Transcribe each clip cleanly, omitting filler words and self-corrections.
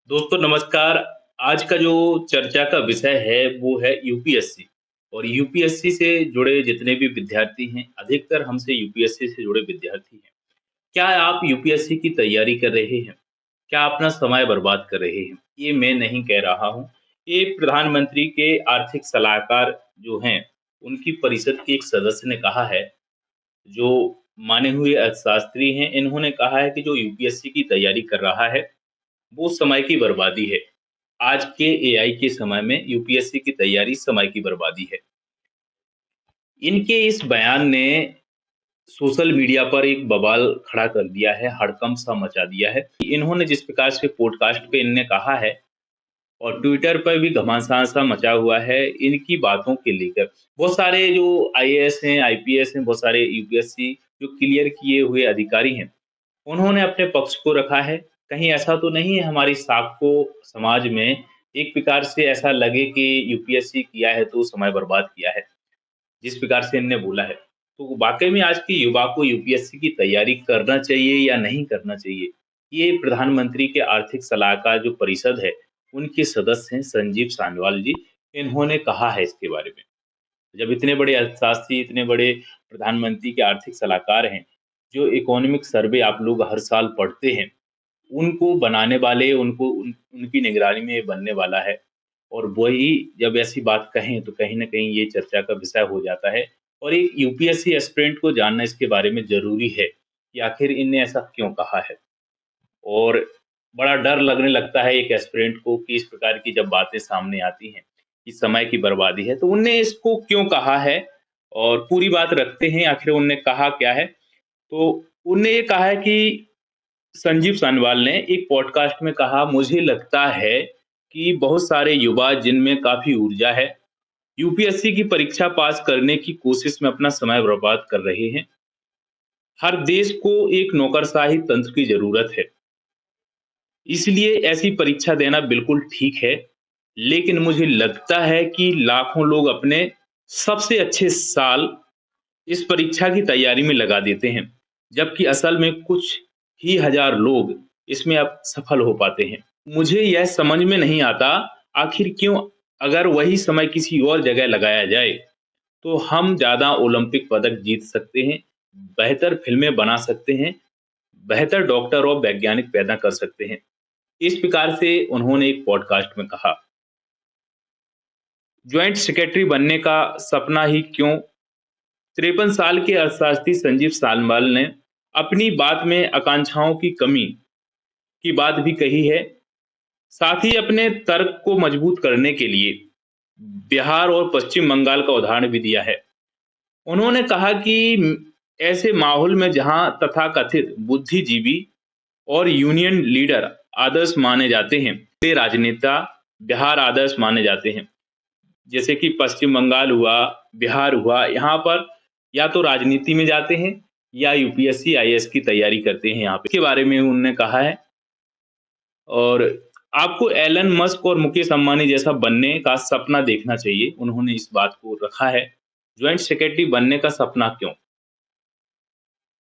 दोस्तों नमस्कार। आज का जो चर्चा का विषय है वो है यूपीएससी। और यूपीएससी से जुड़े जितने भी विद्यार्थी हैं, अधिकतर हमसे यूपीएससी से जुड़े विद्यार्थी हैं। क्या आप यूपीएससी की तैयारी कर रहे हैं? क्या अपना समय बर्बाद कर रहे हैं? ये मैं नहीं कह रहा हूँ। ये प्रधानमंत्री के आर्थिक सलाहकार जो हैं, उनकी परिषद के एक सदस्य ने कहा है, जो माने हुए अर्थशास्त्री हैं। इन्होंने कहा है कि जो यूपीएससी की तैयारी कर रहा है, वो समय की बर्बादी है। आज के एआई के समय में यूपीएससी की तैयारी समय की बर्बादी है। इनके इस बयान ने सोशल मीडिया पर एक बवाल खड़ा कर दिया है, हड़कंप सा मचा दिया है। इन्होंने जिस प्रकार से पॉडकास्ट पे इनने कहा है और ट्विटर पर भी घमासान सा मचा हुआ है इनकी बातों के लेकर। बहुत सारे जो आईएएस हैं, आईपीएस हैं, बहुत सारे यूपीएससी जो क्लियर किए हुए अधिकारी हैं, उन्होंने अपने पक्ष को रखा है। कहीं ऐसा तो नहीं है हमारी साख समाज में एक प्रकार से ऐसा लगे कि यूपीएससी किया है तो समय बर्बाद किया है, जिस प्रकार से इनने बोला है। तो वाक़ई में आज के युवा को यूपीएससी की तैयारी करना चाहिए या नहीं करना चाहिए? ये प्रधानमंत्री के आर्थिक सलाहकार जो परिषद है, उनके सदस्य हैं संजीव सान्याल जी, इन्होंने कहा है इसके बारे में। जब इतने बड़े अर्थशास्त्री, इतने बड़े प्रधानमंत्री के आर्थिक सलाहकार हैं, जो इकोनॉमिक सर्वे आप लोग हर साल पढ़ते हैं, उनको बनाने वाले उनकी निगरानी में ये बनने वाला है। और वही जब ऐसी बात कहें तो कहीं न कहीं ये चर्चा का विषय हो जाता है। और एक यूपीएससी एस्पिरेंट को जानना इसके बारे में ज़रूरी है कि आखिर इनने ऐसा क्यों कहा है। और बड़ा डर लगने लगता है एक एस्पिरेंट को कि इस प्रकार की जब बातें सामने आती हैं, कि समय की बर्बादी है, तो उनने इसको क्यों कहा है और पूरी बात रखते हैं आखिर उनने कहा क्या है। तो उनने ये कहा है कि संजीव सान्याल ने एक पॉडकास्ट में कहा, मुझे लगता है कि बहुत सारे युवा जिनमें काफ़ी ऊर्जा है, यूपीएससी की परीक्षा पास करने की कोशिश में अपना समय बर्बाद कर रहे हैं। हर देश को एक नौकरशाही तंत्र की ज़रूरत है। इसलिए ऐसी परीक्षा देना बिल्कुल ठीक है, लेकिन मुझे लगता है कि लाखों लोग अपने सबसे अच्छे साल इस परीक्षा की तैयारी में लगा देते हैं, जबकि असल में कुछ ही हज़ार लोग इसमें अब सफल हो पाते हैं। मुझे यह समझ में नहीं आता, आखिर क्यों अगर वही समय किसी और जगह लगाया जाए, तो हम ज़्यादा ओलंपिक पदक जीत सकते हैं, बेहतर फ़िल्में बना सकते हैं, बेहतर डॉक्टर और वैज्ञानिक पैदा कर सकते हैं। इस प्रकार से उन्होंने एक पॉडकास्ट में कहा। जॉइंट सेक्रेटरी बनने का सपना ही क्यों? 53 साल के अर्थशास्त्री संजीव सान्याल ने अपनी बात में आकांक्षाओं की कमी की बात भी कही है। साथ ही अपने तर्क को मजबूत करने के लिए बिहार और पश्चिम बंगाल का उदाहरण भी दिया है। उन्होंने कहा कि ऐसे माहौल में जहां तथाकथित बुद्धिजीवी और यूनियन लीडर आदर्श माने जाते हैं, वे राजनेता बिहार आदर्श माने जाते हैं। जैसे कि पश्चिम बंगाल हुआ, बिहार हुआ, यहाँ पर या तो राजनीति में जाते हैं या यूपीएससी आईएएस की तैयारी करते हैं यहाँ पे। इसके बारे में उन्होंने कहा है। और आपको एलन मस्क और मुकेश अंबानी जैसा बनने का सपना देखना चाहिए, उन्होंने इस बात को रखा है। जॉइंट सेक्रेटरी बनने का सपना क्यों?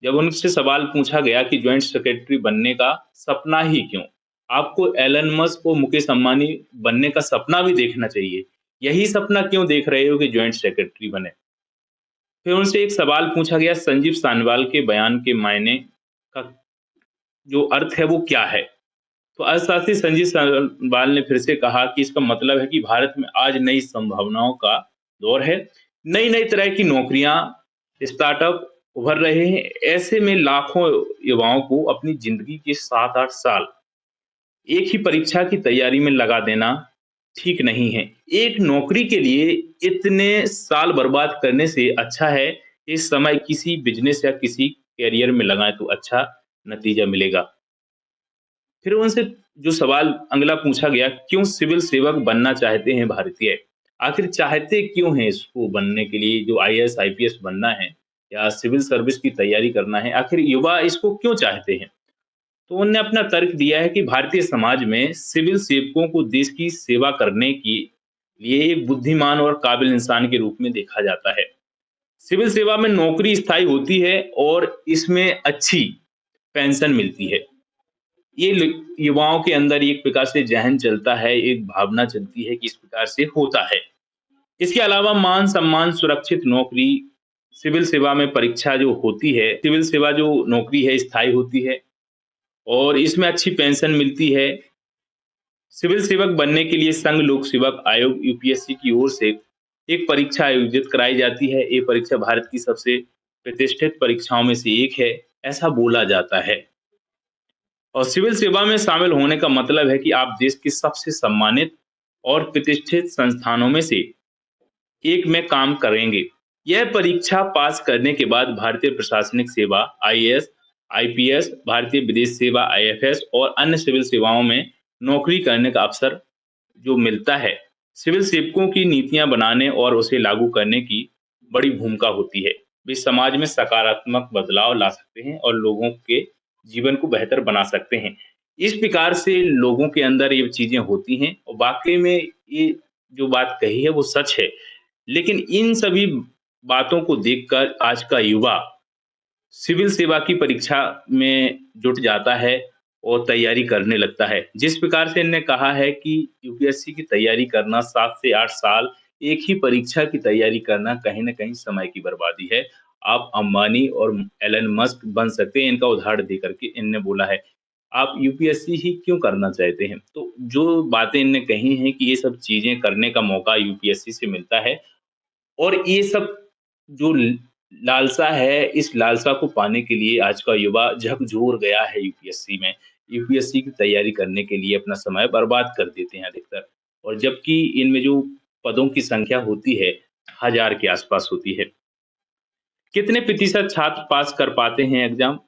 जब उनसे सवाल पूछा गया कि जॉइंट सेक्रेटरी बनने का सपना ही क्यों? आपको एलन मस्क और मुकेश अंबानी बनने का सपना भी देखना चाहिए। यही सपना क्यों देख रहे हो कि जॉइंट सेक्रेटरी बने? फिर उनसे एक सवाल पूछा गया, संजीव सान्याल के बयान के मायने का जो अर्थ है वो क्या है? तो अर्थशास्त्री संजीव सान्याल ने फिर से कहा कि इसका मतलब है कि भारत में आज नई संभावनाओं का दौर है। नई-नई तरह की नौकरियां, स्टार्टअप उभर रहे हैं। ऐसे में लाखों युवाओं को अपनी ज़िंदगी के 7-8 साल एक ही परीक्षा की तैयारी में लगा देना ठीक नहीं है। एक नौकरी के लिए इतने साल बर्बाद करने से अच्छा है, इस समय किसी बिज़नेस या किसी करियर में लगाएँ तो अच्छा नतीजा मिलेगा। फिर उनसे जो सवाल अगला पूछा गया, क्यों सिविल सेवक बनना चाहते हैं भारतीय? आखिर चाहते क्यों हैं इसको बनने के लिए, जो आईएएस, आईपीएस बनना है या सिविल सर्विस की तैयारी करना है, आखिर युवा इसको क्यों चाहते हैं? तो उन्होंने अपना तर्क दिया है कि भारतीय समाज में सिविल सेवकों को देश की सेवा करने के लिए एक बुद्धिमान और काबिल इंसान के रूप में देखा जाता है। सिविल सेवा में नौकरी स्थायी होती है और इसमें अच्छी पेंशन मिलती है। ये युवाओं के अंदर एक प्रकार से ज़हन चलता है, एक भावना चलती है कि इस प्रकार से होता है। इसके अलावा मान-सम्मान, सुरक्षित नौकरी, सिविल सेवा में परीक्षा जो होती है, सिविल सेवा जो नौकरी है स्थायी होती है और इसमें अच्छी पेंशन मिलती है। सिविल सेवक बनने के लिए संघ लोक सेवक आयोग यूपीएससी की ओर से एक परीक्षा आयोजित कराई जाती है। ये परीक्षा भारत की सबसे प्रतिष्ठित परीक्षाओं में से एक है, ऐसा बोला जाता है। और सिविल सेवा में शामिल होने का मतलब है कि आप देश की सबसे सम्मानित और प्रतिष्ठित संस्थानों में से एक में काम करेंगे। यह परीक्षा पास करने के बाद भारतीय प्रशासनिक सेवा आईएएस, आईपीएस, भारतीय विदेश सेवा आईएफएस और अन्य सिविल सेवाओं में नौकरी करने का अवसर जो मिलता है। सिविल सेवकों की नीतियां बनाने और उसे लागू करने की बड़ी भूमिका होती है। वे समाज में सकारात्मक बदलाव ला सकते हैं और लोगों के जीवन को बेहतर बना सकते हैं। इस प्रकार से लोगों के अंदर ये चीजें होती हैं और वाकई में ये जो बात कही है वो सच है। लेकिन इन सभी बातों को देखकर आज का युवा सिविल सेवा की परीक्षा में जुट जाता है और तैयारी करने लगता है। जिस प्रकार से इन्होंने कहा है कि यूपीएससी की तैयारी करना 7 से 8 साल एक ही परीक्षा की तैयारी करना कहीं न कहीं समय की बर्बादी है। आप अंबानी और एलन मस्क बन सकते हैं, इनका उदाहरण देकर के इन्होंने बोला है। आप यूपीएससी ही क्यों करना चाहते हैं? तो जो बातें इन्होंने कही हैं कि ये सब चीज़ें करने का मौका यूपीएससी से मिलता है और ये सब जो लालसा है, इस लालसा को पाने के लिए आज का युवा झकझोर गया है यूपीएससी में। यूपीएससी की तैयारी करने के लिए अपना समय बर्बाद कर देते हैं अधिकतर और जबकि इनमें जो पदों की संख्या होती है, 1000 के आसपास होती है। कितने प्रतिशत छात्र पास कर पाते हैं एग्ज़ाम?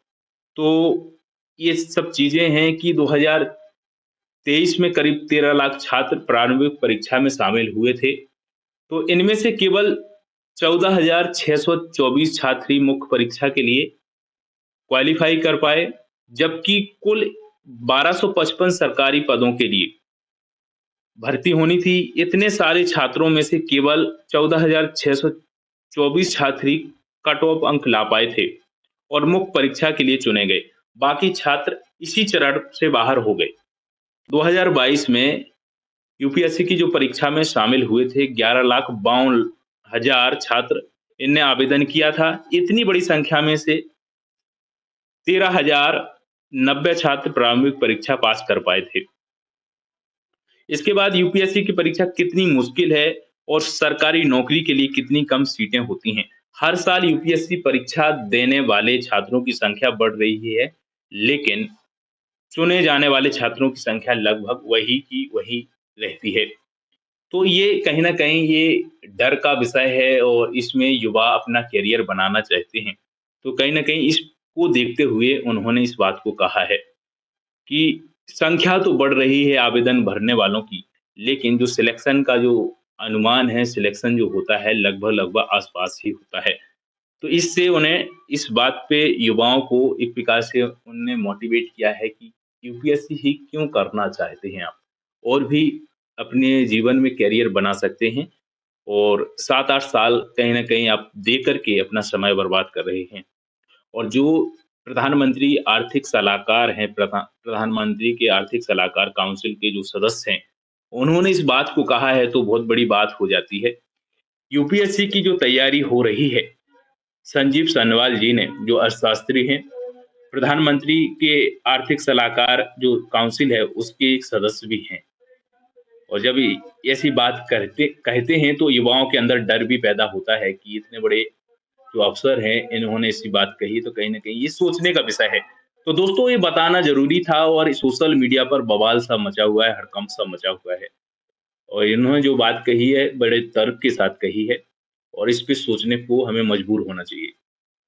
तो ये सब चीज़ें हैं कि 2023 में करीब 13 लाख छात्र प्रारंभिक परीक्षा में शामिल हुए थे। तो इनमें से केवल 14,624 छात्र ही मुख्य परीक्षा के लिए क्वालीफाई कर पाए, जबकि कुल 1255 सरकारी पदों के लिए भर्ती होनी थी। इतने सारे छात्रों में से केवल 14,624 छात्र ही कट ऑफ अंक ला पाए थे और मुख्य परीक्षा के लिए चुने गए। बाकी छात्र इसी चरण से बाहर हो गए। 2022 में यूपीएससी की जो परीक्षा में शामिल हुए थे 11,52,000 छात्र इनने आवेदन किया था। इतनी बड़ी संख्या में से 13,090 छात्र प्रारंभिक परीक्षा पास कर पाए थे। इसके बाद यूपीएससी की परीक्षा कितनी मुश्किल है और सरकारी नौकरी के लिए कितनी कम सीटें होती हैं। हर साल यूपीएससी परीक्षा देने वाले छात्रों की संख्या बढ़ रही है, लेकिन चुने जाने वाले छात्रों की संख्या लगभग वही की वही रहती है। तो ये कहीं न कहीं ये डर का विषय है और इसमें युवा अपना करियर बनाना चाहते हैं। तो कहीं न कहीं इसको देखते हुए उन्होंने इस बात को कहा है कि संख्या तो बढ़ रही है आवेदन भरने वालों की, लेकिन जो सिलेक्शन का जो अनुमान है, सिलेक्शन जो होता है लगभग-लगभग आस-पास ही होता है। तो इससे उन्हें इस बात पे युवाओं को एक प्रकार से उनने मोटिवेट किया है कि यूपीएससी ही क्यों करना चाहते हैं आप? और भी अपने जीवन में करियर बना सकते हैं और 7-8 साल कहीं न कहीं आप दे कर के अपना समय बर्बाद कर रहे हैं। और जो प्रधानमंत्री आर्थिक सलाहकार हैं, प्रधानमंत्री के आर्थिक सलाहकार काउंसिल के जो सदस्य हैं, उन्होंने इस बात को कहा है तो बहुत बड़ी बात हो जाती है। यूपीएससी की जो तैयारी हो रही है, संजीव सान्याल जी ने जो अर्थशास्त्री हैं, प्रधानमंत्री के आर्थिक सलाहकार जो काउंसिल है उसके एक सदस्य भी हैं। और जब ऐसी बात कहते कहते हैं तो युवाओं के अंदर डर भी पैदा होता है कि इतने बड़े जो अफ़सर हैं, इन्होंने ऐसी बात कही तो कहीं न कहीं ये सोचने का विषय है। तो दोस्तों ये बताना ज़रूरी था और सोशल मीडिया पर बवाल सा मचा हुआ है, हड़कंप सा मचा हुआ है। और इन्होंने जो बात कही है, बड़े तर्क के साथ कही है और इस पे सोचने को हमें मजबूर होना चाहिए।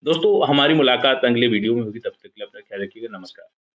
दोस्तों हमारी मुलाकात अगले वीडियो में होगी, तब तक के लिए अपना ख्याल रखिएगा। नमस्कार।